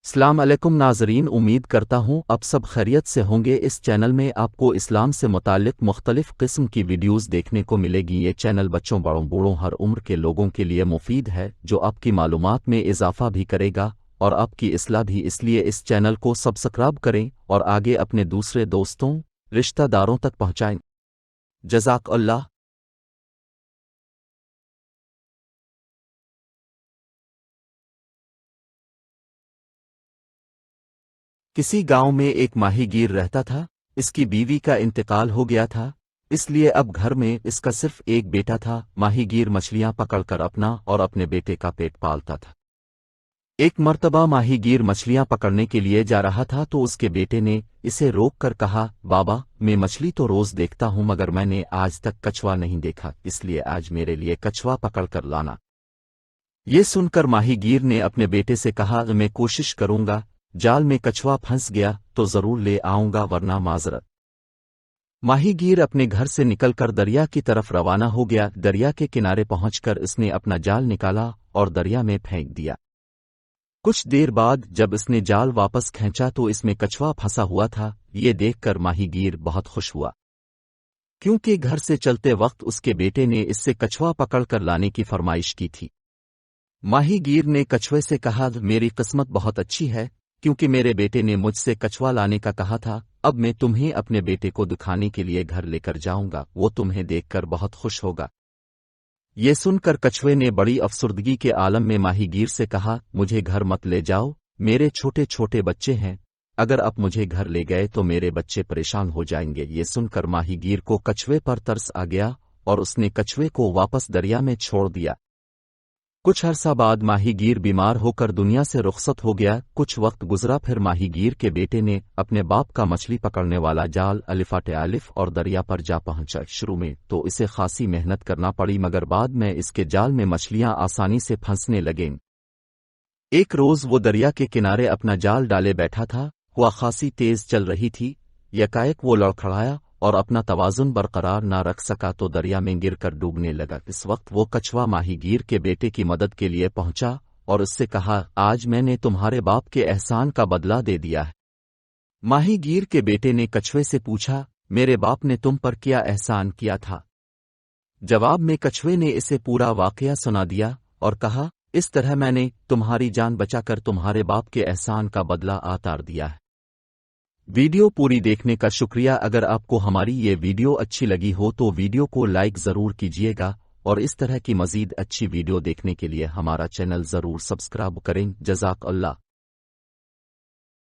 السلام علیکم ناظرین، امید کرتا ہوں اب سب خیریت سے ہوں گے۔ اس چینل میں آپ کو اسلام سے متعلق مختلف قسم کی ویڈیوز دیکھنے کو ملے گی۔ یہ چینل بچوں، بڑوں، بوڑھوں، ہر عمر کے لوگوں کے لیے مفید ہے، جو آپ کی معلومات میں اضافہ بھی کرے گا اور آپ کی اصلاح بھی۔ اس لیے اس چینل کو سبسکرائب کریں اور آگے اپنے دوسرے دوستوں، رشتہ داروں تک پہنچائیں۔ جزاک اللہ۔ کسی گاؤں میں ایک ماہی گیر رہتا تھا۔ اس کی بیوی کا انتقال ہو گیا تھا، اس لیے اب گھر میں اس کا صرف ایک بیٹا تھا۔ ماہی گیر مچھلیاں پکڑ کر اپنا اور اپنے بیٹے کا پیٹ پالتا تھا۔ ایک مرتبہ ماہی گیر مچھلیاں پکڑنے کے لیے جا رہا تھا تو اس کے بیٹے نے اسے روک کر کہا، بابا، میں مچھلی تو روز دیکھتا ہوں مگر میں نے آج تک کچھوا نہیں دیکھا، اس لیے آج میرے لیے کچھوا پکڑ کر لانا۔ یہ سن کر ماہی گیر نے اپنے بیٹے سے کہا، میں کوشش کروں گا، جال میں کچھوا پھنس گیا تو ضرور لے آؤں گا ورنہ معذرت۔ ماہی گیر اپنے گھر سے نکل کر دریا کی طرف روانہ ہو گیا۔ دریا کے کنارے پہنچ کر اس نے اپنا جال نکالا اور دریا میں پھینک دیا۔ کچھ دیر بعد جب اس نے جال واپس کھینچا تو اس میں کچھوا پھنسا ہوا تھا۔ یہ دیکھ کر ماہی گیر بہت خوش ہوا، کیونکہ گھر سے چلتے وقت اس کے بیٹے نے اس سے کچھوا پکڑ کر لانے کی فرمائش کی تھی۔ ماہی گیر نے کچھوے سے کہا، میری قسمت بہت اچھی ہے، کیونکہ میرے بیٹے نے مجھ سے کچھوا لانے کا کہا تھا۔ اب میں تمہیں اپنے بیٹے کو دکھانے کے لیے گھر لے کر جاؤں گا، وہ تمہیں دیکھ کر بہت خوش ہوگا۔ یہ سن کر کچھوے نے بڑی افسردگی کے عالم میں ماہی گیر سے کہا، مجھے گھر مت لے جاؤ، میرے چھوٹے چھوٹے بچے ہیں، اگر آپ مجھے گھر لے گئے تو میرے بچے پریشان ہو جائیں گے۔ یہ سن کر ماہی گیر کو کچھوے پر ترس آ گیا اور اس نے کچھوے کو واپس دریا میں چھوڑ دیا۔ کچھ عرصہ بعد ماہی گیر بیمار ہو کر دنیا سے رخصت ہو گیا۔ کچھ وقت گزرا، پھر ماہی گیر کے بیٹے نے اپنے باپ کا مچھلی پکڑنے والا جال الف اور دریا پر جا پہنچا۔ شروع میں تو اسے خاصی محنت کرنا پڑی مگر بعد میں اس کے جال میں مچھلیاں آسانی سے پھنسنے لگیں۔ ایک روز وہ دریا کے کنارے اپنا جال ڈالے بیٹھا تھا، ہوا خاصی تیز چل رہی تھی۔ یکایک وہ لڑکھڑایا اور اپنا توازن برقرار نہ رکھ سکا تو دریا میں گر کر ڈوبنے لگا۔ اس وقت وہ کچھوا ماہی گیر کے بیٹے کی مدد کے لیے پہنچا اور اس سے کہا، آج میں نے تمہارے باپ کے احسان کا بدلہ دے دیا ہے۔ ماہی گیر کے بیٹے نے کچھوے سے پوچھا، میرے باپ نے تم پر کیا احسان کیا تھا؟ جواب میں کچھوے نے اسے پورا واقعہ سنا دیا اور کہا، اس طرح میں نے تمہاری جان بچا کر تمہارے باپ کے احسان کا بدلہ اتار دیا ہے۔ ویڈیو پوری دیکھنے کا شکریہ۔ اگر آپ کو ہماری یہ ویڈیو اچھی لگی ہو تو ویڈیو کو لائک ضرور کیجیے گا اور اس طرح کی مزید اچھی ویڈیو دیکھنے کے لیے ہمارا چینل ضرور سبسکرائب کریں۔ جزاک اللہ۔